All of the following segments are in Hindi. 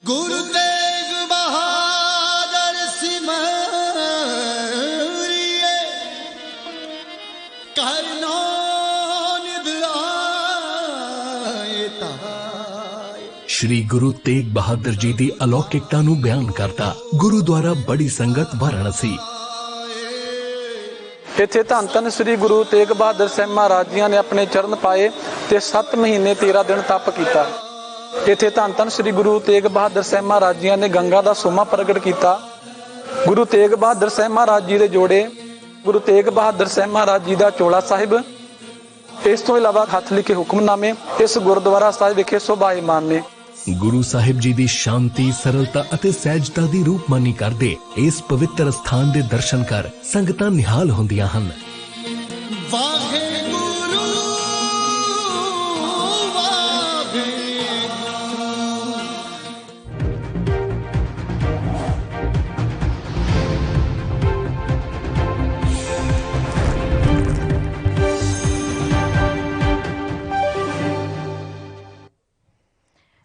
गुरु तेग बहादुर सिमरिए करनो निद आए ताय। श्री गुरु तेग बहादुर जी दी अलौकिकता नूं बयान करता गुरुद्वारा बड़ी संगत वाराणसी। इत्थे धन धन श्री गुरु तेग बहादुर साहिब महाराज जी ने अपने चरण पाए ते 7 महीने 13 दिन तप किया। इत्थे धन धन श्री गुरु तेग बहादुर साहिब महाराज जी ने गंगा का सोमा प्रगट किया। गुरु तेग बहादुर साहिब महाराज जी के जोड़े गुरु तेग बहादुर साहिब महाराज जी का चोला साहिब, इस तो इलावा हथ लिखे हुक्मनामे इस गुरुद्वारा साहिब विखे शोभायमान ने। गुरु साहिब जी दी शांति, सरलता अते सहजता दी रूपमानी करदे इस पवित्र स्थान दे दर्शन कर संगतां निहाल होंदियां हन।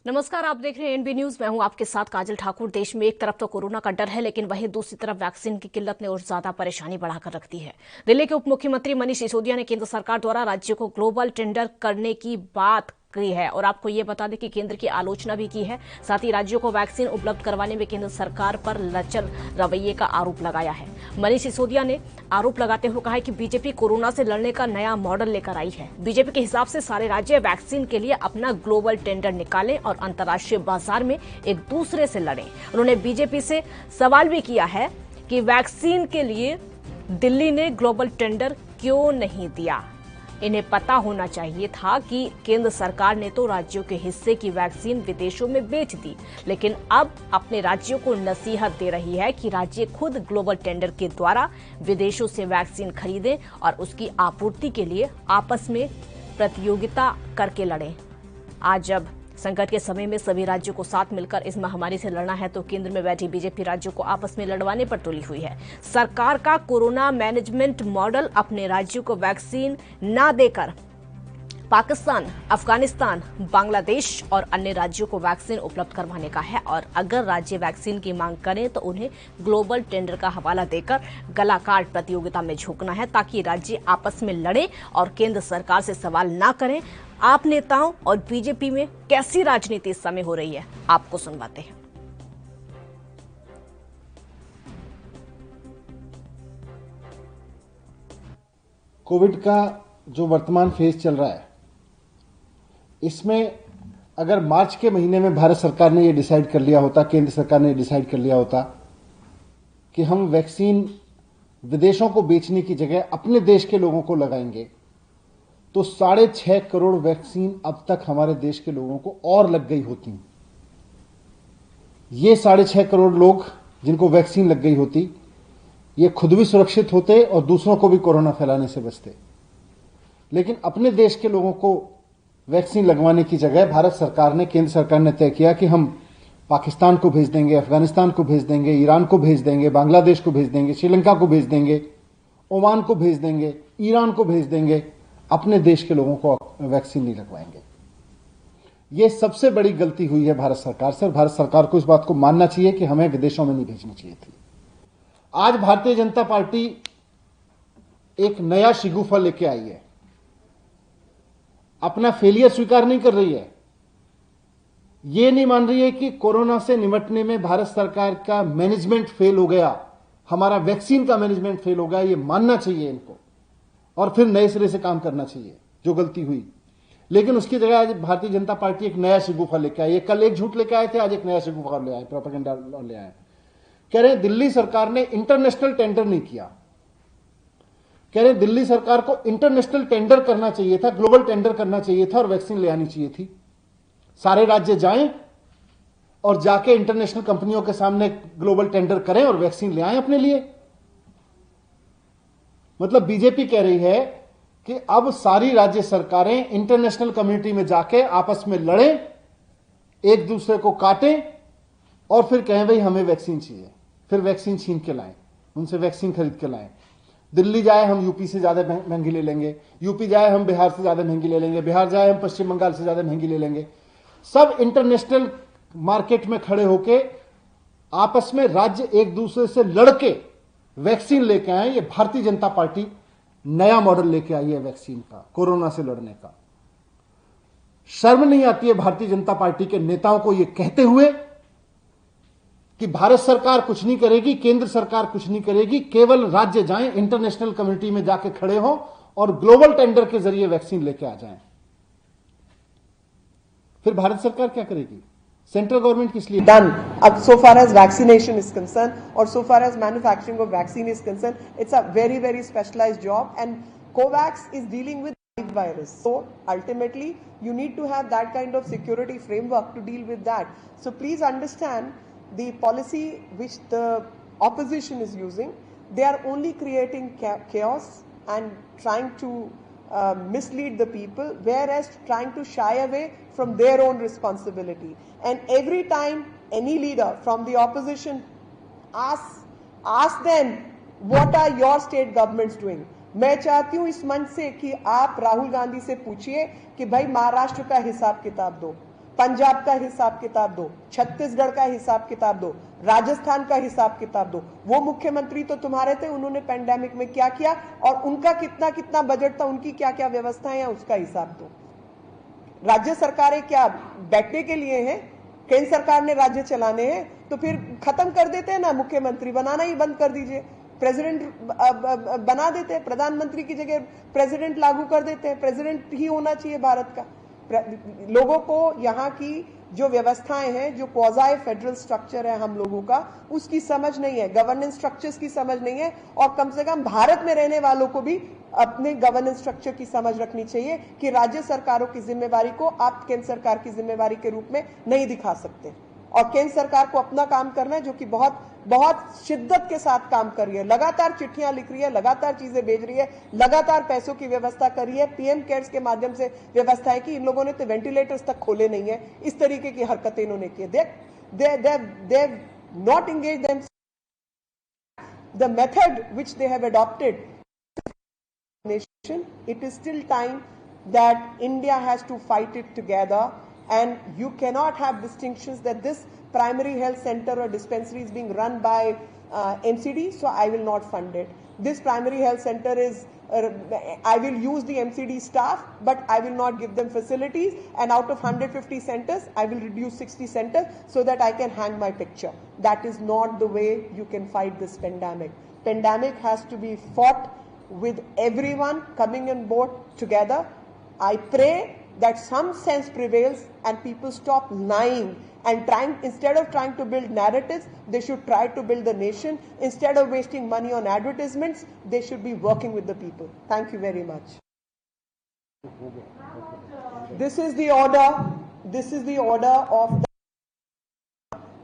नमस्कार, आप देख रहे हैं एनबी न्यूज। मैं हूं आपके साथ काजल ठाकुर। देश में एक तरफ तो कोरोना का डर है, लेकिन वहीं दूसरी तरफ वैक्सीन की किल्लत ने और ज्यादा परेशानी बढ़ाकर रख दी है। दिल्ली के उप मुख्यमंत्री मनीष सिसोदिया ने केंद्र सरकार द्वारा राज्यों को ग्लोबल टेंडर करने की बात की है और आपको ये बता दें कि केंद्र की आलोचना भी की है। साथ ही राज्यों को वैक्सीन उपलब्ध करवाने में केंद्र सरकार पर लचर रवैये का आरोप लगाया है। मनीष सिसोदिया ने आरोप लगाते हुए कहा है कि बीजेपी कोरोना से लड़ने का नया मॉडल लेकर आई है। बीजेपी के हिसाब से सारे राज्य वैक्सीन के लिए अपना ग्लोबल टेंडर निकालें और अंतर्राष्ट्रीय बाजार में एक दूसरे से लड़ें। उन्होंने बीजेपी से सवाल भी किया है कि वैक्सीन के लिए दिल्ली ने ग्लोबल टेंडर क्यों नहीं दिया। इन्हें पता होना चाहिए था कि केंद्र सरकार ने तो राज्यों के हिस्से की वैक्सीन विदेशों में बेच दी, लेकिन अब अपने राज्यों को नसीहत दे रही है कि राज्य खुद ग्लोबल टेंडर के द्वारा विदेशों से वैक्सीन खरीदें और उसकी आपूर्ति के लिए आपस में प्रतियोगिता करके लड़ें। आज जब संकट के समय में सभी राज्यों को साथ मिलकर इस महामारी से लड़ना है, तो केंद्र में बैठी बीजेपी राज्यों को आपस में लड़वाने पर तुली हुई है। सरकार का कोरोना मैनेजमेंट मॉडल अपने राज्यों को वैक्सीन न देकर पाकिस्तान, अफगानिस्तान, बांग्लादेश और अन्य राज्यों को वैक्सीन उपलब्ध करवाने का है और अगर राज्य वैक्सीन की मांग करें तो उन्हें ग्लोबल टेंडर का हवाला देकर गला काट प्रतियोगिता में झोंकना है, ताकि राज्य आपस में लड़े और केंद्र सरकार से सवाल ना करें। आप नेताओं और बीजेपी में कैसी राजनीति इस समय हो रही है, आपको सुनवाते हैं। कोविड का जो वर्तमान फेज चल रहा है, इसमें अगर मार्च के महीने में भारत सरकार ने ये डिसाइड कर लिया होता, केंद्र सरकार ने डिसाइड कर लिया होता कि हम वैक्सीन विदेशों को बेचने की जगह अपने देश के लोगों को लगाएंगे, तो 6.5 करोड़ वैक्सीन अब तक हमारे देश के लोगों को और लग गई होती। ये 6.5 करोड़ लोग जिनको वैक्सीन लग गई होती, ये खुद भी सुरक्षित होते और दूसरों को भी कोरोना फैलाने से बचते। लेकिन अपने देश के लोगों को वैक्सीन लगवाने की जगह भारत सरकार ने, केंद्र सरकार ने तय किया कि हम पाकिस्तान को भेज देंगे, अफगानिस्तान को भेज देंगे, ईरान को भेज देंगे, बांग्लादेश को भेज देंगे, श्रीलंका को भेज देंगे, ओमान को भेज देंगे, ईरान को भेज देंगे, अपने देश के लोगों को वैक्सीन नहीं लगवाएंगे। यह सबसे बड़ी गलती हुई है भारत सरकार से और भारत सरकार को इस बात को मानना चाहिए कि हमें विदेशों में नहीं भेजनी चाहिए थी। आज भारतीय जनता पार्टी एक नया शिगुफा लेके आई है, अपना फेलियर स्वीकार नहीं कर रही है। यह नहीं मान रही है कि कोरोना से निपटने में भारत सरकार का मैनेजमेंट फेल हो गया, हमारा वैक्सीन का मैनेजमेंट फेल हो गया। यह मानना चाहिए इनको और फिर नए सिरे से काम करना चाहिए जो गलती हुई। लेकिन उसकी जगह आज भारतीय जनता पार्टी एक नया शिगुफा लेके आई है। कल एक झूठ लेके आए थे, आज एक नया शिगुफा ले आए, प्रोपेगेंडा ले आए। कह रहे हैं दिल्ली सरकार ने इंटरनेशनल टेंडर नहीं किया। कह रहे हैं दिल्ली सरकार को इंटरनेशनल टेंडर करना चाहिए था, ग्लोबल टेंडर करना चाहिए था और वैक्सीन ले आनी चाहिए थी। सारे राज्य जाएं और जाके इंटरनेशनल कंपनियों के सामने ग्लोबल टेंडर करें और वैक्सीन ले आएं अपने लिए। मतलब बीजेपी कह रही है कि अब सारी राज्य सरकारें इंटरनेशनल कम्युनिटी में जाके आपस में लड़ें, एक दूसरे को काटें और फिर कहें भाई हमें वैक्सीन चाहिए, फिर वैक्सीन छीन के लाएं, उनसे वैक्सीन खरीद के लाएं। दिल्ली जाए हम यूपी से ज्यादा महंगी ले लेंगे, यूपी जाए हम बिहार से ज्यादा महंगी ले लेंगे, बिहार जाए हम पश्चिम बंगाल से ज्यादा महंगी ले लेंगे। सब इंटरनेशनल मार्केट में खड़े होके आपस में राज्य एक दूसरे से लड़के वैक्सीन लेके आए। ये भारतीय जनता पार्टी नया मॉडल लेके आई है वैक्सीन का, कोरोना से लड़ने का। शर्म नहीं आती है भारतीय जनता पार्टी के नेताओं को यह कहते हुए कि भारत सरकार कुछ नहीं करेगी, केंद्र सरकार कुछ नहीं करेगी, केवल राज्य जाएं, इंटरनेशनल कम्युनिटी में जाके खड़े हों और ग्लोबल टेंडर के जरिए वैक्सीन लेके आ जाएं। फिर भारत सरकार क्या करेगी? सेंट्रल गवर्नमेंट किस लिए done so far as vaccination is concerned, or so far as manufacturing of vaccine is concerned? It's a very, very specialized job, and COVAX is dealing with live virus. So ultimately you need to have that kind of security framework to deal with that. So please understand the policy which the opposition is using. They are only creating chaos and trying to mislead the people, whereas trying to shy away from their own responsibility. And every time any leader from the opposition ask them, what are your state governments doing? मैं चाहती हूं इस मंच से कि आप राहुल गांधी से पूछिए कि भाई महाराष्ट्र का हिसाब किताब दो, पंजाब का हिसाब किताब दो, छत्तीसगढ़ का हिसाब किताब दो, राजस्थान का हिसाब किताब दो। वो मुख्यमंत्री तो तुम्हारे थे, उन्होंने पेंडेमिक में क्या किया और उनका कितना कितना बजट था, उनकी क्या क्या व्यवस्थाएं हैं, उसका हिसाब दो। राज्य सरकारें क्या बैठने के लिए हैं? केंद्र सरकार ने राज्य चलाने हैं, तो फिर खत्म कर देते हैं ना, मुख्यमंत्री बनाना ही बंद कर दीजिए, प्रेसिडेंट बना देते हैं, प्रधानमंत्री की जगह प्रेसिडेंट लागू कर देते हैं। प्रेसिडेंट ही होना चाहिए भारत का। लोगों को यहाँ की जो व्यवस्थाएं हैं, जो क्वाज़ाई फेडरल स्ट्रक्चर है हम लोगों का, उसकी समझ नहीं है, गवर्नेंस स्ट्रक्चर्स की समझ नहीं है, और कम से कम भारत में रहने वालों को भी अपने गवर्नेंस स्ट्रक्चर की समझ रखनी चाहिए कि राज्य सरकारों की जिम्मेवारी को आप केंद्र सरकार की जिम्मेवारी के रूप में नहीं दिखा सकते। और केंद्र सरकार को अपना काम करना है, जो कि बहुत बहुत शिद्दत के साथ काम कर रही है, लगातार चिट्ठियां लिख रही है, लगातार चीजें भेज रही है, लगातार पैसों की व्यवस्था कर रही है, पीएम केयर्स के माध्यम से व्यवस्था है कि इन लोगों ने तो वेंटिलेटर्स तक खोले नहीं है। इस तरीके की हरकतें इन्होंने की। They not engage them the method which they have adopted nation. It is still time that India has to fight it together, and you cannot have distinctions that this primary health center or dispensary is being run by MCD, so I will not fund it. This primary health center is I will use the MCD staff, but I will not give them facilities, and out of 150 centers I will reduce 60 centers so that I can hang my picture. That is not the way you can fight this pandemic. Pandemic has to be fought with everyone coming on board together. I pray that some sense prevails and people stop lying and instead of trying to build narratives, they should try to build the nation. Instead of wasting money on advertisements, they should be working with the people. Thank you very much. This is the order of the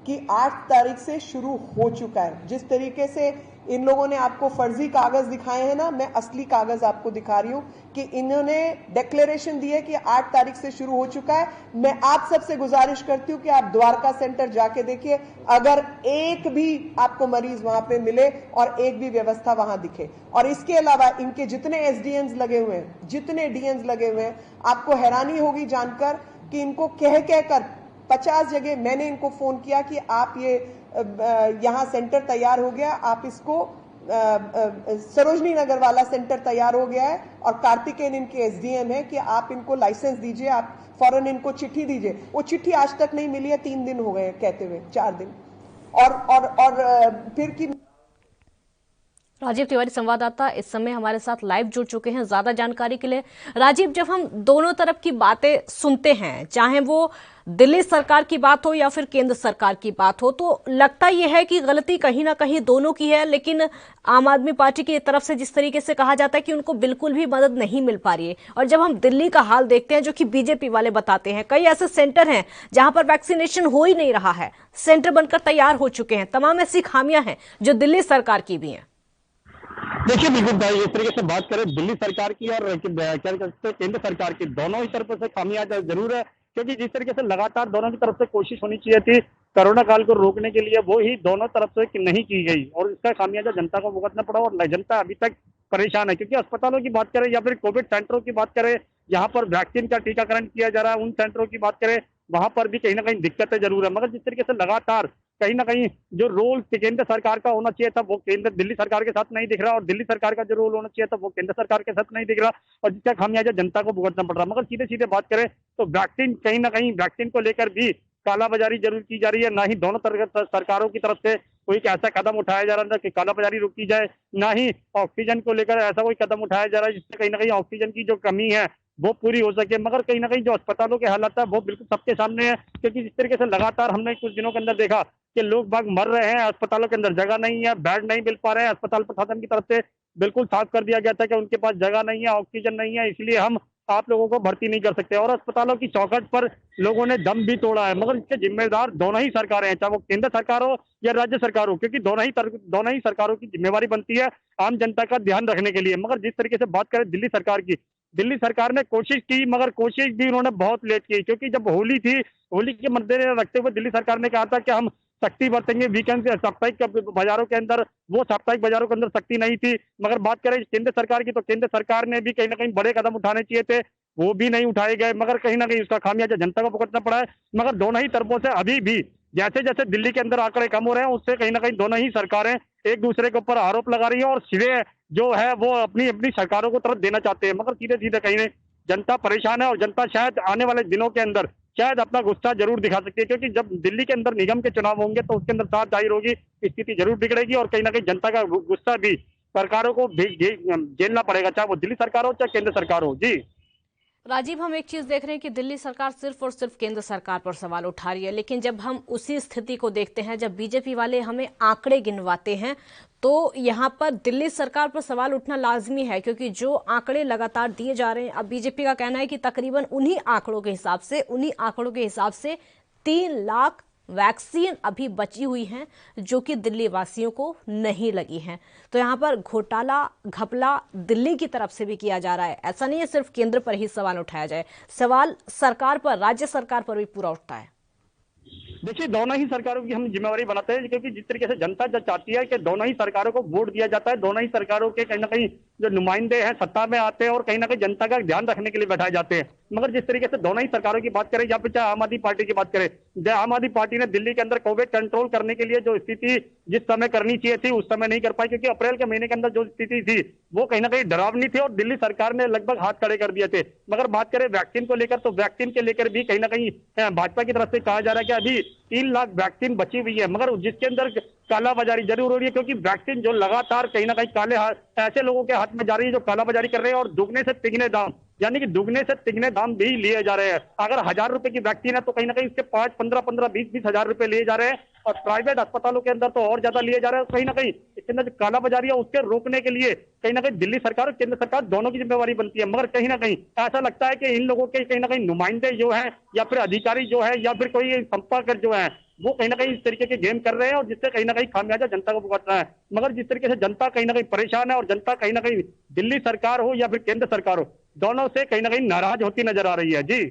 कि 8 तारीख से शुरू हो चुका है। जिस तरीके से इन लोगों ने आपको फर्जी कागज दिखाए हैं ना, मैं असली कागज आपको दिखा रही हूं कि इन्होंने डिक्लेरेशन दी है कि 8 तारीख से शुरू हो चुका है। मैं आप सबसे गुजारिश करती हूं कि आप द्वारका सेंटर जाके देखिए, अगर एक भी आपको मरीज वहां पे मिले और एक भी व्यवस्था वहां दिखे। और इसके अलावा इनके जितने एसडीएम्स लगे हुए हैं, जितने डीएम्स लगे हुए हैं, आपको हैरानी होगी जानकर कि इनको कह कहकर 50 जगह मैंने इनको फोन किया कि आप ये यहाँ सेंटर तैयार हो गया, आप इसको सरोजनी नगर वाला सेंटर तैयार हो गया है और कार्तिकेयन इनके एसडीएम है कि आप इनको लाइसेंस दीजिए, आप फौरन इनको चिट्ठी दीजिए। वो चिट्ठी आज तक नहीं मिली है, 3 दिन हो गए कहते हुए, 4 दिन। और फिर की राजीव तिवारी संवाददाता इस समय हमारे साथ लाइव जुड़ चुके हैं ज्यादा जानकारी के लिए। राजीव, जब हम दोनों तरफ की बातें सुनते हैं, चाहे वो दिल्ली सरकार की बात हो या फिर केंद्र सरकार की बात हो, तो लगता यह है कि गलती कहीं ना कहीं दोनों की है। लेकिन आम आदमी पार्टी की तरफ से जिस तरीके से कहा जाता है कि उनको बिल्कुल भी मदद नहीं मिल पा रही है, और जब हम दिल्ली का हाल देखते हैं जो कि बीजेपी वाले बताते हैं, कई ऐसे सेंटर हैं जहां पर वैक्सीनेशन हो ही नहीं रहा है, सेंटर बनकर तैयार हो चुके हैं, तमाम ऐसी खामियां हैं जो दिल्ली सरकार की भी हैं। देखिए बिल्कुल भाई, इस तरीके से बात करें दिल्ली सरकार की और क्या कहते हैं केंद्र सरकार की, दोनों ही तरफ से खामियां जरूर है, क्योंकि जिस तरीके से लगातार दोनों की तरफ से कोशिश होनी चाहिए थी कोरोना काल को रोकने के लिए, वो ही दोनों तरफ से नहीं की गई और इसका खामियाजा जनता को भुगतना पड़ा और जनता अभी तक परेशान है। क्योंकि अस्पतालों की बात करें या फिर कोविड सेंटरों की बात करें, यहाँ पर वैक्सीन का टीकाकरण किया जा रहा है, उन सेंटरों की बात करें वहां पर भी कहीं ना कहीं दिक्कतें जरूर है। मगर जिस तरीके से लगातार कहीं ना कहीं जो रोल केंद्र सरकार का होना चाहिए था वो केंद्र दिल्ली सरकार के साथ नहीं दिख रहा, और दिल्ली सरकार का जो रोल होना चाहिए था वो केंद्र सरकार के साथ नहीं दिख रहा, और जिसका खामियाजा जनता को भुगतना पड़ रहा। मगर सीधे सीधे बात करें तो वैक्सीन कहीं ना कहीं वैक्सीन को लेकर भी कालाबाजारी जरूर की जा रही है। ना ही दोनों सरकारों की तरफ से कोई ऐसा कदम उठाया जा रहा था कि कालाबाजारी रोकी जाए, ना ही ऑक्सीजन को लेकर ऐसा कोई कदम उठाया जा रहा है जिससे कहीं ना कहीं ऑक्सीजन की जो कमी है वो पूरी हो सके। मगर कहीं ना कहीं जो अस्पतालों के हालात है वो बिल्कुल सबके सामने है, क्योंकि जिस तरीके से लगातार हमने कुछ दिनों के अंदर देखा कि लोग बाग मर रहे हैं, अस्पतालों के अंदर जगह नहीं है, बेड नहीं मिल पा रहे हैं। अस्पताल प्रशासन की तरफ से बिल्कुल साफ कर दिया गया था कि उनके पास जगह नहीं है, ऑक्सीजन नहीं है, इसलिए हम आप लोगों को भर्ती नहीं कर सकते। और अस्पतालों की चौखट पर लोगों ने दम भी तोड़ा है। मगर इसके जिम्मेदार दोनों ही सरकारें हैं, चाहे वो केंद्र सरकार हो या राज्य सरकार हो, क्योंकि दोनों ही सरकारों की जिम्मेवारी बनती है आम जनता का ध्यान रखने के लिए। मगर जिस तरीके से बात करें दिल्ली सरकार की, दिल्ली सरकार ने कोशिश की, मगर कोशिश भी उन्होंने बहुत लेट की, क्योंकि जब होली थी, होली के मद्देनजर रखते हुए दिल्ली सरकार ने कहा था कि हम सख्ती बरतेंगे वीकेंड से, साप्ताहिक बाजारों के अंदर, वो साप्ताहिक बाजारों के अंदर सख्ती नहीं थी। मगर बात करें केंद्र सरकार की तो केंद्र सरकार ने भी कहीं ना कहीं बड़े कदम उठाने चाहिए थे, वो भी नहीं उठाए गए। मगर कहीं ना कहीं उसका खामियाजा जनता को भुगतना पड़ा है। मगर दोनों ही तरफों से अभी भी जैसे जैसे दिल्ली के अंदर आंकड़े कम हो रहे हैं, उससे कहीं ना कहीं दोनों ही सरकारें एक दूसरे के ऊपर आरोप लगा रही है और श्रेय जो है वो अपनी अपनी सरकारों को तरफ देना चाहते हैं। मगर सीधे सीधे कहीं नहीं, जनता परेशान है और जनता शायद आने वाले दिनों के अंदर शायद अपना गुस्सा जरूर दिखा सकती है, क्योंकि जब दिल्ली के अंदर निगम के चुनाव होंगे तो उसके अंदर साफ जाहिर होगी, स्थिति जरूर बिगड़ेगी और कहीं ना कहीं जनता का गुस्सा भी सरकारों को झेलना पड़ेगा, चाहे वो दिल्ली सरकार हो चाहे केंद्र सरकार हो। जी राजीव, हम एक चीज देख रहे हैं कि दिल्ली सरकार सिर्फ और सिर्फ केंद्र सरकार पर सवाल उठा रही है, लेकिन जब हम उसी स्थिति को देखते हैं, जब बीजेपी वाले हमें आंकड़े गिनवाते हैं, तो यहाँ पर दिल्ली सरकार पर सवाल उठना लाजमी है, क्योंकि जो आंकड़े लगातार दिए जा रहे हैं, अब बीजेपी का कहना है कि तकरीबन उन्हीं आंकड़ों के हिसाब से 3 लाख वैक्सीन अभी बची हुई हैं जो कि दिल्ली वासियों को नहीं लगी हैं। तो यहाँ पर घोटाला घपला दिल्ली की तरफ से भी किया जा रहा है। ऐसा नहीं है सिर्फ केंद्र पर ही सवाल उठाया जाए, सवाल सरकार पर, राज्य सरकार पर भी पूरा उठता है। देखिए, दोनों ही सरकारों की हम जिम्मेवारी बनाते हैं, क्योंकि जिस तरीके से जनता जो चाहती है कि दोनों ही सरकारों को वोट दिया जाता है, दोनों ही सरकारों के कहीं ना कहीं जो नुमाइंदे हैं सत्ता में आते हैं और कहीं ना कहीं जनता का ध्यान रखने के लिए बैठाए जाते हैं। मगर जिस तरीके से दोनों ही सरकारों की बात करें या फिर चाहे आम आदमी पार्टी की बात करें, आम आदमी पार्टी ने दिल्ली के अंदर कोविड कंट्रोल करने के लिए जो स्थिति जिस समय करनी चाहिए थी उस समय नहीं कर पाई, क्योंकि अप्रैल के महीने के अंदर जो स्थिति थी वो कहीं ना कहीं डरावनी थी और दिल्ली सरकार ने लगभग हाथ खड़े कर दिए थे। मगर बात करें वैक्सीन को लेकर तो वैक्सीन के लेकर भी कहीं ना कहीं भाजपा की तरफ से कहा जा रहा है कि अभी 3 लाख वैक्सीन बची हुई है, मगर जिसके अंदर कालाबाजारी जरूर हो रही है, क्योंकि वैक्सीन जो लगातार कहीं ना कहीं काले हाथ ऐसे लोगों के हाथ में जा रही है जो कालाबाजारी कर रहे हैं और दुगने से तिगने दाम, यानी कि दुगने से तिगने दाम भी लिए जा रहे हैं। अगर 1000 रुपए की वैक्सीन है तो कहीं ना कहीं इसके 5, 15, 20 हजार रुपए लिए जा रहे हैं और प्राइवेट अस्पतालों के अंदर तो और ज्यादा लिए जा रहे हैं। कहीं ना कहीं इसके अंदर जो कालाबाजारी है उसके रोकने के लिए कहीं ना कहीं दिल्ली सरकार और केंद्र सरकार दोनों की जिम्मेवारी बनती है। मगर कहीं ना कहीं ऐसा लगता है कि इन लोगों के कहीं ना कहीं नुमाइंदे जो है या फिर अधिकारी जो है या फिर कोई संपर्क जो है वो कहीं ना कहीं इस तरीके के गेम कर रहे हैं और जिससे कहीं ना कहीं खामियाजा जनता को भुगतना है। मगर जिस तरीके से जनता कहीं ना कहीं परेशान है और जनता कहीं ना कहीं दिल्ली सरकार हो या फिर केंद्र सरकार हो, दोनों से कहीं ना कहीं नाराज होती नजर आ रही है। जी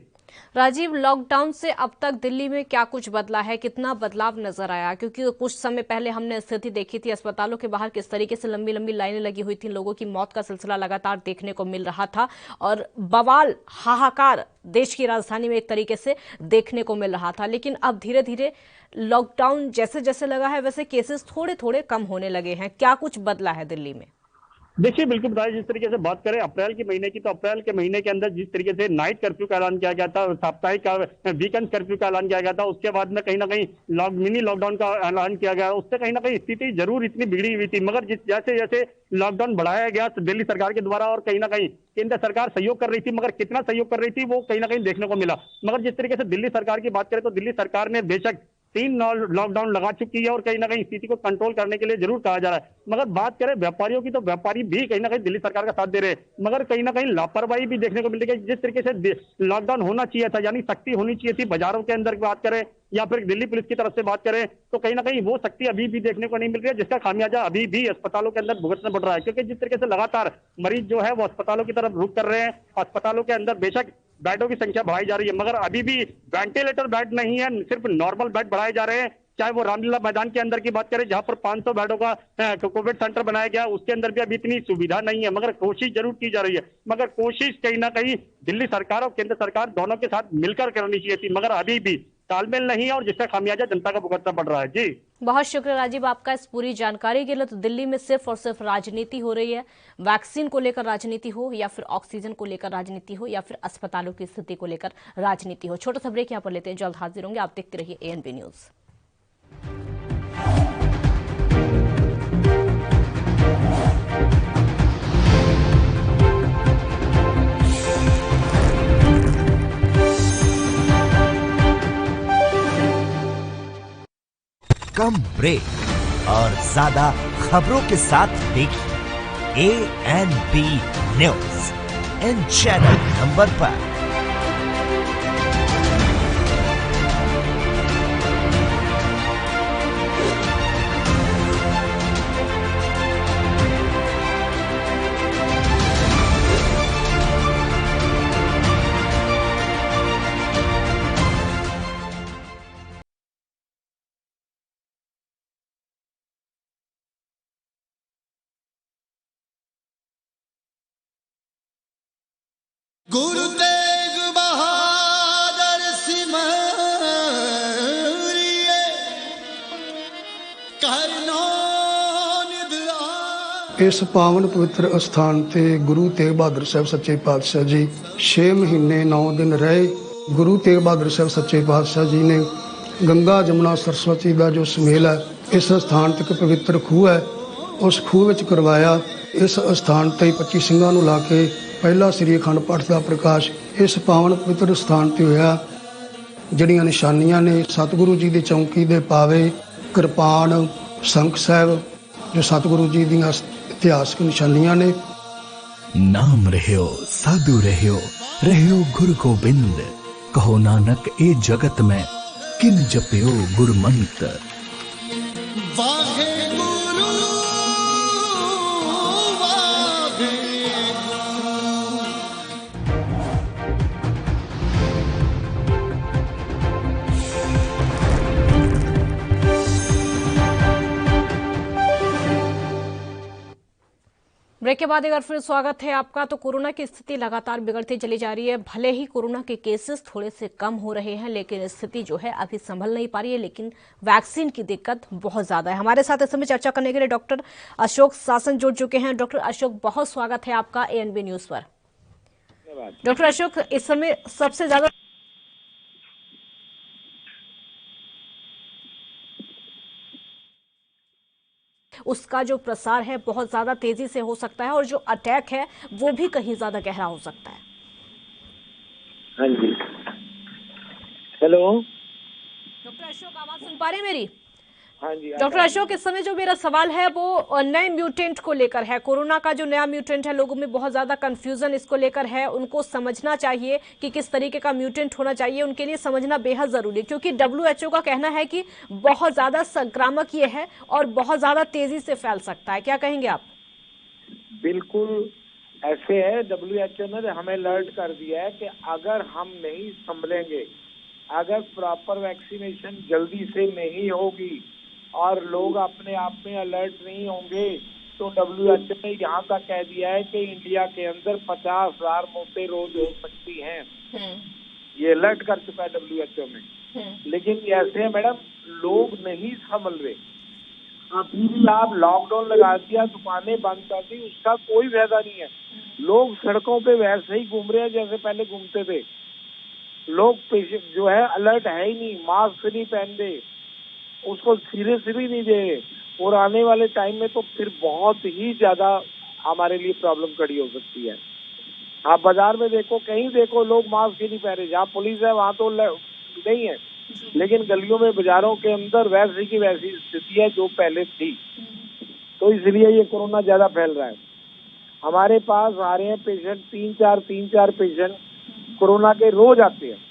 राजीव, लॉकडाउन से अब तक दिल्ली में क्या कुछ बदला है, कितना बदलाव नजर आया? क्योंकि कुछ समय पहले हमने स्थिति देखी थी, अस्पतालों के बाहर किस तरीके से लंबी लंबी लाइनें लगी हुई थी, लोगों की मौत का सिलसिला लगातार देखने को मिल रहा था और बवाल हाहाकार देश की राजधानी में एक तरीके से देखने को मिल रहा था। लेकिन अब धीरे धीरे लॉकडाउन जैसे जैसे लगा है वैसे केसेस थोड़े थोड़े कम होने लगे हैं। क्या कुछ बदला है दिल्ली में? देखिए, बिल्कुल बताइए, जिस तरीके से बात करें अप्रैल के महीने की, तो अप्रैल के महीने के अंदर जिस तरीके से नाइट कर्फ्यू का ऐलान किया गया था, साप्ताहिक का वीकेंड कर्फ्यू का ऐलान किया गया था, उसके बाद में कहीं ना कहीं मिनी लॉकडाउन का ऐलान किया गया, उससे कहीं ना कहीं स्थिति जरूर इतनी बिगड़ी हुई थी। मगर जैसे जैसे लॉकडाउन बढ़ाया गया तो दिल्ली सरकार के द्वारा और कहीं ना कहीं केंद्र सरकार सहयोग कर रही थी, मगर कितना सहयोग कर रही थी वो कहीं ना कहीं देखने को मिला। मगर जिस तरीके से दिल्ली सरकार की बात करें तो दिल्ली सरकार ने बेशक 3 लॉकडाउन लगा चुकी है और कहीं ना कहीं स्थिति को कंट्रोल करने के लिए जरूर कहा जा रहा है। मगर बात करें व्यापारियों की तो व्यापारी भी कहीं ना कहीं दिल्ली सरकार का साथ दे रहे हैं, मगर कहीं ना कहीं लापरवाही भी देखने को मिल रही है। जिस तरीके से लॉकडाउन होना चाहिए था, यानी सख्ती होनी चाहिए थी बाजारों के अंदर बात करें या फिर दिल्ली पुलिस की तरफ से बात करें, तो कहीं ना कहीं वो सख्ती अभी भी देखने को नहीं मिल रही है, जिसका खामियाजा अभी भी अस्पतालों के अंदर भुगतना पड़ रहा है। क्योंकि जिस तरीके से लगातार मरीज जो है वो अस्पतालों की तरफ रुख कर रहे हैं, अस्पतालों के अंदर बेशक बेडों की संख्या बढ़ाई जा रही है, मगर अभी भी वेंटिलेटर बेड नहीं है, सिर्फ नॉर्मल बेड बढ़ाए जा रहे हैं। चाहे वो रामलीला मैदान के अंदर की बात करें जहां पर 500 बेडों का कोविड सेंटर बनाया गया, उसके अंदर भी अभी इतनी सुविधा नहीं है, मगर कोशिश जरूर की जा रही है। मगर कोशिश कहीं ना कहीं दिल्ली सरकार और केंद्र सरकार दोनों के साथ मिलकर करनी चाहिए थी, मगर अभी भी तालमेल नहीं है और जिसका खामियाजा जनता का भुगतना पड़ रहा है। जी बहुत शुक्रिया राजीव आपका इस पूरी जानकारी के लिए। तो दिल्ली में सिर्फ और सिर्फ राजनीति हो रही है, वैक्सीन को लेकर राजनीति हो या फिर ऑक्सीजन को लेकर राजनीति हो या फिर अस्पतालों की स्थिति को लेकर राजनीति हो। छोटा सा ब्रेक यहाँ पर लेते हैं, जल्द हाजिर होंगे। आप देखते रहिए एएनबी न्यूज। कम ब्रेक और ज्यादा खबरों के साथ देखिए ANB news in channel number पर। गुरु तेग बहादुर सिमरिए करनो निध इस पावन पवित्र अस्थान ते गुरु तेग बहादुर साहब सच्चे पातशाह जी 6 महीने 9 दिन रहे। गुरु तेग बहादुर साहब सच्चे पातशाह जी ने गंगा जमुना सरस्वती का जो सुमेल है इस अस्थान तक पवित्र खूह है उस खूह विच करवाया। इस अस्थान ते 25 ਸਿੰਘਾਂ ਨੂੰ ਲਾ ਕੇ पहला श्री अखंड पाठ का प्रकाश इस पावन पवित्र स्थान ते होया। जड़ियां निशानियां ने सतगुरु जी की चौंकी दे पावे, कृपान, संख साहब जो सतगुरु जी दी इतिहासक निशानियां ने। नाम रहियो साधु रहियो गुरु गोबिंद, कहो नानक ए जगत में किन जपियो गुरमंत्र। वाहे गुरु वाहे ब्रेक के बाद एक बार फिर स्वागत है आपका। तो कोरोना की स्थिति लगातार बिगड़ती चली जा रही है। भले ही कोरोना के केसेस थोड़े से कम हो रहे हैं लेकिन स्थिति जो है अभी संभल नहीं पा रही है, लेकिन वैक्सीन की दिक्कत बहुत ज्यादा है। हमारे साथ इस समय चर्चा करने के लिए डॉक्टर अशोक शासन जुड़ चुके हैं। डॉक्टर अशोक, बहुत स्वागत है आपका एएनबी न्यूज पर। डॉक्टर अशोक, इस समय सबसे ज्यादा उसका जो प्रसार है बहुत ज्यादा तेजी से हो सकता है और जो अटैक है वो भी कहीं ज्यादा गहरा हो सकता है। हाँ जी, हेलो डॉक्टर अशोक, आवाज सुन पा रहे हैं मेरी? हाँ जी डॉक्टर अशोक, इस समय जो मेरा सवाल है वो नए म्यूटेंट को लेकर है। कोरोना का जो नया म्यूटेंट है, लोगों में बहुत ज्यादा कंफ्यूजन इसको लेकर है। उनको समझना चाहिए कि किस तरीके का म्यूटेंट होना चाहिए, उनके लिए समझना बेहद जरूरी है क्योंकि WHO का कहना है कि बहुत ज्यादा संक्रामक ये है और बहुत ज्यादा तेजी से फैल सकता है। क्या कहेंगे आप? बिल्कुल ऐसे है, WHO ने हमें अलर्ट कर दिया है कि अगर हम नहीं संभलेंगे, अगर प्रॉपर वैक्सीनेशन जल्दी से नहीं होगी और लोग अपने आप में अलर्ट नहीं होंगे तो WHO ने यहाँ तक कह दिया है कि इंडिया के अंदर 50,000 मौतें रोज हो सकती हैं। ये अलर्ट कर चुका है WHO में। लेकिन ऐसे है मैडम, लोग नहीं संभल रहे। अभी भी आप लॉकडाउन लगा दिया, दुकानें बंद कर दी, उसका कोई फायदा नहीं है। लोग सड़कों पे वैसे ही घूम रहे हैं जैसे पहले घूमते थे। लोग जो है अलर्ट है ही नहीं, मास्क नहीं पहन रहे, उसको सीरियस भी नहीं दे रहे और आने वाले टाइम में तो फिर बहुत ही ज्यादा हमारे लिए प्रॉब्लम खड़ी हो सकती है। आप बाजार में देखो, कहीं देखो, लोग मास्क ही नहीं पहन रहे। जहाँ पुलिस है वहाँ तो नहीं है, लेकिन गलियों में बाजारों के अंदर वैसी की वैसी स्थिति है जो पहले थी। तो इसलिए ये कोरोना ज्यादा फैल रहा है। हमारे पास आ रहे हैं पेशेंट, 3-4 पेशेंट कोरोना के रोज आते हैं।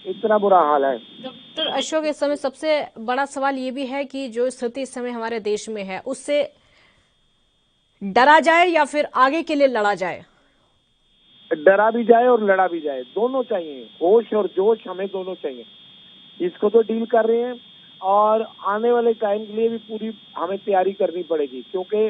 इतना बुरा हाल है। डॉक्टर अशोक, इस समय सबसे बड़ा सवाल ये भी है कि जो स्थिति इस समय हमारे देश में है उससे डरा जाए या फिर आगे के लिए लड़ा जाए? डरा भी जाए और लड़ा भी जाए, दोनों चाहिए। होश और जोश हमें दोनों चाहिए। इसको तो डील कर रहे हैं, और आने वाले टाइम के लिए भी पूरी हमें तैयारी करनी पड़ेगी, क्योंकि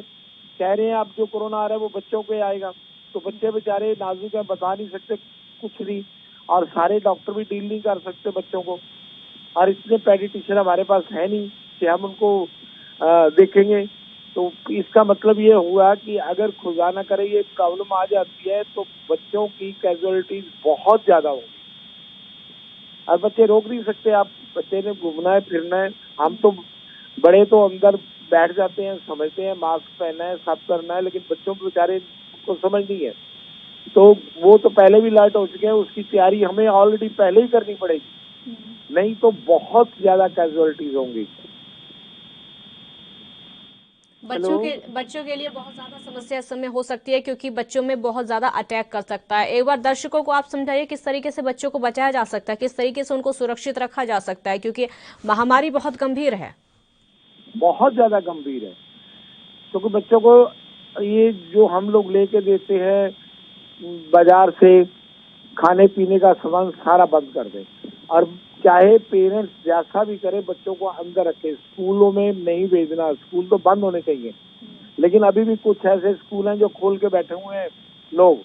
कह रहे हैं अब जो कोरोना आ रहा है वो बच्चों पे आएगा, तो बच्चे बेचारे नाजुक है, बता नहीं सकते कुछ नहीं, और सारे डॉक्टर भी डील नहीं कर सकते बच्चों को, और इतने पेडिट्रिशियन हमारे पास है नहीं कि हम उनको देखेंगे। तो इसका मतलब ये हुआ कि अगर खुदा ना करे ये प्रॉब्लम आ जाती है तो बच्चों की कैजुअलिटीज बहुत ज्यादा होंगी, और बच्चे रोक नहीं सकते। आप बच्चे ने घूमना है, फिरना है, हम तो बड़े तो अंदर बैठ जाते हैं, समझते हैं मास्क पहनना है, सब करना है, लेकिन बच्चों को बेचारे को समझ नहीं है, तो वो तो पहले भी अलर्ट हो चुके हैं। उसकी तैयारी हमें ऑलरेडी पहले ही करनी पड़ेगी, नहीं तो बहुत ज्यादा कैजुअलिटीज होंगी। बच्चों के लिए बहुत ज्यादा समस्या इस समय हो सकती है, क्योंकि बच्चों में बहुत ज्यादा अटैक कर सकता है। एक बार दर्शकों को आप समझाइए किस तरीके से बच्चों को बचाया जा सकता है, किस तरीके से उनको सुरक्षित रखा जा सकता है, क्योंकि महामारी बहुत गंभीर है, बहुत ज्यादा गंभीर है। क्योंकि बच्चों को ये जो हम लोग लेके देते हैं बाजार से, खाने पीने का सामान सारा बंद कर दें, और चाहे पेरेंट्स जैसा भी करे बच्चों को अंदर रखे, स्कूलों में नहीं भेजना, स्कूल तो बंद होने चाहिए, लेकिन अभी भी कुछ ऐसे स्कूल हैं जो खोल के बैठे हुए हैं लोग,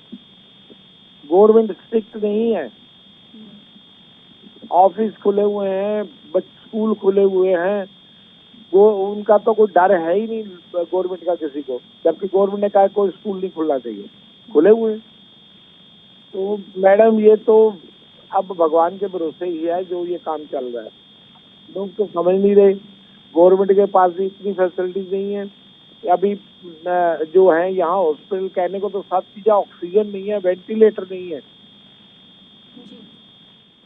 गवर्नमेंट स्ट्रिक्ट नहीं है, ऑफिस खुले हुए हैं, स्कूल खुले हुए हैं, वो उनका तो कोई डर है ही नहीं गवर्नमेंट का किसी को, जबकि गवर्नमेंट ने कहा कोई स्कूल नहीं खुलना चाहिए, खुले हुए। तो मैडम ये तो अब भगवान के भरोसे ही है जो ये काम चल रहा है, लोग तो समझ नहीं रहे। गवर्नमेंट के पास भी इतनी फैसिलिटीज नहीं है, अभी जो है यहाँ हॉस्पिटल कहने को तो सब चीजें, ऑक्सीजन नहीं है, वेंटिलेटर नहीं है।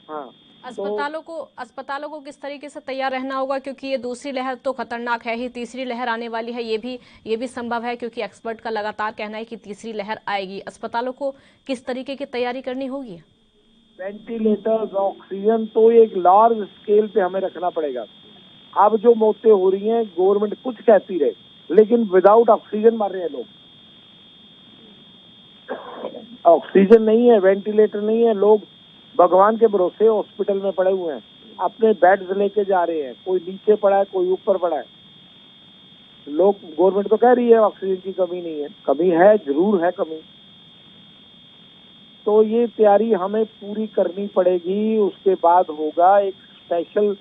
हाँ, अस्पतालों को किस तरीके से तैयार रहना होगा, क्योंकि ये दूसरी लहर तो खतरनाक है ही, तीसरी लहर आने वाली है, ये भी संभव है, क्योंकि एक्सपर्ट का लगातार कहना है कि तीसरी लहर आएगी। अस्पतालों को किस तरीके की तैयारी करनी होगी? वेंटिलेटर्स, ऑक्सीजन तो एक लार्ज स्केल पे हमें रखना पड़ेगा। अब जो मौतें हो रही हैं गवर्नमेंट कुछ कहती रहे, लेकिन विदाउट ऑक्सीजन मर रहे हैं लोग, ऑक्सीजन नहीं है, वेंटिलेटर नहीं है, लोग भगवान के भरोसे हॉस्पिटल में पड़े हुए हैं, अपने बेड्स लेके जा रहे हैं, कोई नीचे पड़ा है, कोई ऊपर पड़ा है। लोग, गवर्नमेंट तो कह रही है ऑक्सीजन की कमी नहीं है, कमी है, जरूर है कमी, तो ये तैयारी हमें पूरी करनी पड़ेगी। उसके बाद होगा एक स्पेशल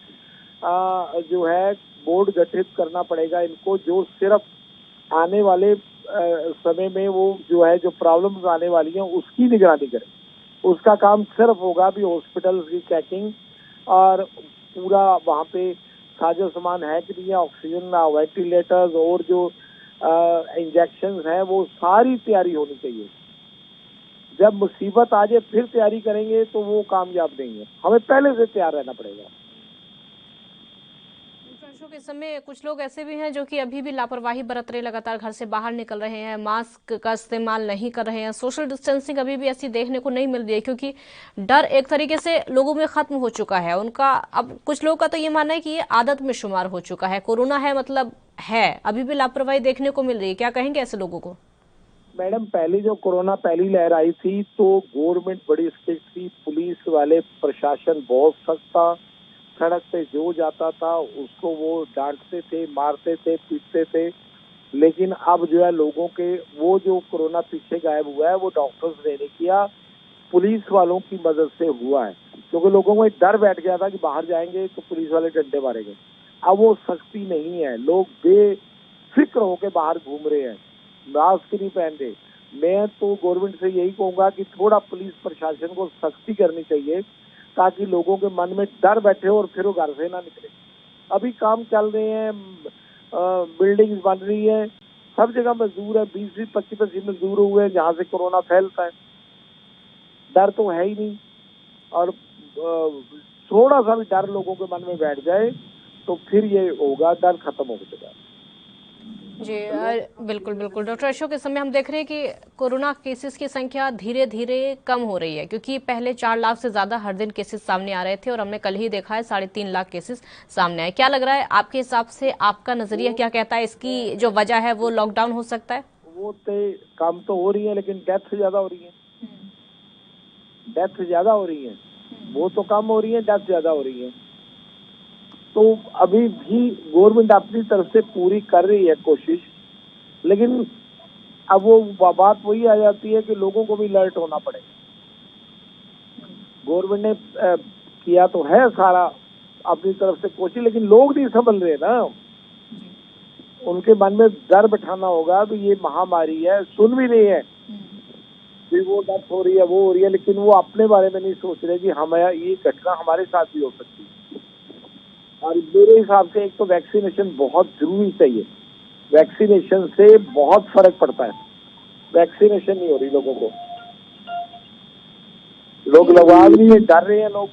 जो है बोर्ड गठित करना पड़ेगा इनको, जो सिर्फ आने वाले समय में वो जो है जो प्रॉब्लम्स आने वाली हैं उसकी निगरानी करे। उसका काम सिर्फ होगा भी हॉस्पिटल की चेकिंग, और पूरा वहाँ पे साजो सामान है कि नहीं है, ऑक्सीजन, वेंटिलेटर्स और जो इंजेक्शंस हैं, वो सारी तैयारी होनी चाहिए। जब मुसीबत आ जाए फिर तैयारी करेंगे तो वो कामयाब नहीं है, हमें पहले से तैयार रहना पड़ेगा। के समय कुछ लोग ऐसे भी हैं जो कि अभी भी लापरवाही बरत रहे, लगातार घर से बाहर निकल रहे हैं, मास्क का इस्तेमाल नहीं कर रहे हैं, सोशल डिस्टेंसिंग अभी भी ऐसी देखने को नहीं मिल रही है, क्योंकि डर एक तरीके से लोगों में खत्म हो चुका है उनका। अब कुछ लोगों का तो ये मानना है कि ये आदत में शुमार हो चुका है, कोरोना है मतलब है, अभी भी लापरवाही देखने को मिल रही है। क्या कहेंगे ऐसे लोगों को? मैडम, पहली जो कोरोना पहली लहर आई थी तो गवर्नमेंट बड़ी स्ट्रिक्ट थी, पुलिस वाले, प्रशासन बहुत सख्त था, सड़क पे जो जाता था उसको वो डांटते थे, मारते थे, पीटते थे। लेकिन अब जो है लोगों के, वो जो कोरोना पीछे गायब हुआ है वो डॉक्टर्स ने नहीं किया, पुलिस वालों की मदद से हुआ है, क्योंकि लोगों में डर बैठ गया था कि बाहर जाएंगे तो पुलिस वाले डंडे मारेंगे। अब वो सख्ती नहीं है, लोग बेफिक्र होकर बाहर घूम रहे हैं, मास्क नहीं पहन रहे। मैं तो गवर्नमेंट से यही कहूंगा कि थोड़ा पुलिस प्रशासन को सख्ती करनी चाहिए, ताकि लोगों के मन में डर बैठे और फिर वो घर से ना निकले। अभी काम चल रहे हैं, बिल्डिंग्स बन रही है, सब जगह मजदूर है, 20-25 मजदूर हुए हैं जहाँ से कोरोना फैलता है। डर तो है ही नहीं, और थोड़ा सा भी डर लोगों के मन में बैठ जाए तो फिर ये होगा, डर खत्म हो जाएगा। जी बिल्कुल बिल्कुल डॉक्टर अशोक, इस समय हम देख रहे हैं कि कोरोना केसेस की संख्या धीरे धीरे कम हो रही है, क्योंकि पहले 4 लाख से ज्यादा हर दिन केसेस सामने आ रहे थे और हमने कल ही देखा है 3.5 लाख केसेस सामने आए। क्या लग रहा है आपके हिसाब से, आपका नजरिया क्या कहता है, इसकी जो वजह है वो लॉकडाउन हो सकता है? वो तो कम तो हो रही है, लेकिन डेथ ज्यादा हो रही है, डेथ ज्यादा हो रही है, वो तो कम हो रही है, डेथ ज्यादा हो रही है। तो अभी भी गवर्नमेंट अपनी तरफ से पूरी कर रही है कोशिश, लेकिन अब वो बात वही आ जाती है कि लोगों को भी अलर्ट होना पड़ेगा। गवर्नमेंट ने किया तो है सारा अपनी तरफ से कोशिश, लेकिन लोग नहीं संभल रहे ना। उनके मन में डर बिठाना होगा तो ये महामारी है, सुन भी नहीं है कि वो डेथ हो रही है, वो हो रही है, लेकिन वो अपने बारे में नहीं सोच रहे कि हमें ये घटना हमारे साथ भी हो सकती है। और मेरे हिसाब से एक तो वैक्सीनेशन बहुत जरूरी चाहिए, वैक्सीनेशन से बहुत फर्क पड़ता है। वैक्सीनेशन नहीं हो रही लोगों को, लोग लगवा भी नहीं, डर रहे हैं लोग।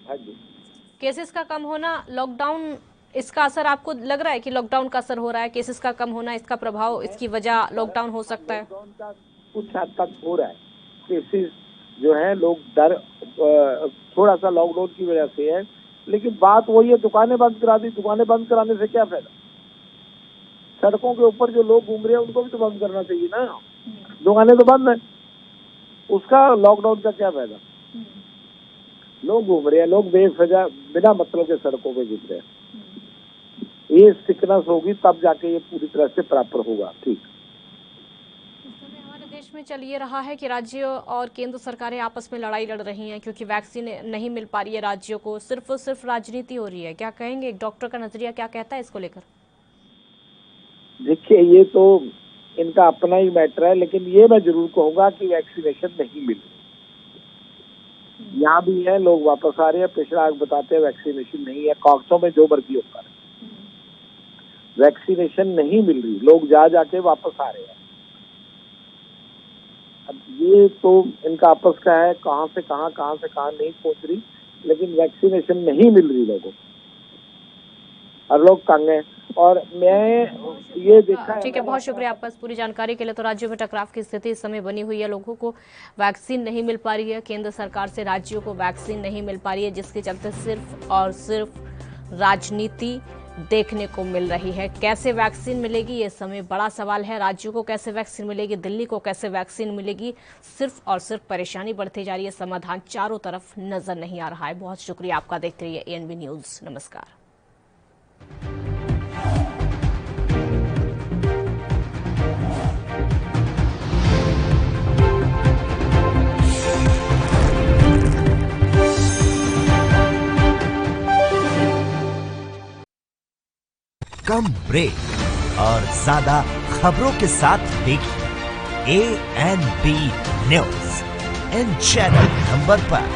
हाँ जी, केसेस का कम होना, लॉकडाउन, इसका असर आपको लग रहा है कि लॉकडाउन का असर हो रहा है? केसेस का कम होना, इसका प्रभाव, इसकी वजह लॉकडाउन हो सकता है? लॉकडाउन का कुछ हद तक हो रहा है। केसेस जो है, लोग डर थोड़ा सा लॉकडाउन की वजह से है, लेकिन बात वही है, दुकानें बंद करा दी। दुकानें बंद कराने से क्या फायदा? सड़कों के ऊपर जो लोग घूम रहे हैं उनको भी तो बंद करना चाहिए ना। दुकानें तो बंद है, उसका लॉकडाउन का क्या फायदा? लोग घूम रहे हैं, लोग बेवजह बिना मतलब के सड़कों पे घूम रहे हैं। ये सिकनेस होगी तब जाके ये पूरी तरह से प्रॉपर होगा। ठीक, हमारे देश में चल ये रहा है कि राज्य और केंद्र सरकारें आपस में लड़ाई लड़ रही हैं क्योंकि वैक्सीन नहीं मिल पा रही है राज्यों को। सिर्फ और सिर्फ राजनीति हो रही है। क्या कहेंगे, एक डॉक्टर का नजरिया क्या कहता है इसको लेकर? देखिए, ये तो इनका अपना ही मैटर है, लेकिन ये मैं जरूर कहूंगा कि वैक्सीनेशन नहीं मिल रही। यहाँ भी है, लोग वापस आ रहे हैं, पेशेंट बताते हैं वैक्सीनेशन नहीं है, कागजों में जो मर्जी होता है, वैक्सीनेशन नहीं मिल रही, लोग जा जाके वापस आ रहे हैं। अब ये तो इनका आपस का है, कहाँ से कहाँ नहीं पहुंच रही, लेकिन वैक्सीनेशन नहीं मिल रही लोगों को, और लोग तंग हैं। और मैं ये देखा है। ठीक है, बहुत शुक्रिया आपका इस पूरी जानकारी के लिए। तो राज्यों में टकराव की स्थिति इस समय बनी हुई है, लोगों को वैक्सीन नहीं मिल पा रही है, केंद्र सरकार से राज्यों को वैक्सीन नहीं मिल पा रही है, जिसके चलते सिर्फ और सिर्फ राजनीति देखने को मिल रही है। कैसे वैक्सीन मिलेगी, ये समय बड़ा सवाल है। राज्यों को कैसे वैक्सीन मिलेगी, दिल्ली को कैसे वैक्सीन मिलेगी, सिर्फ और सिर्फ परेशानी बढ़ती जा रही है, समाधान चारों तरफ नजर नहीं आ रहा है। बहुत शुक्रिया आपका। देखते रहिए ANB न्यूज। नमस्कार। कम ब्रेक और ज्यादा खबरों के साथ देखिए ANB news in channel number पर।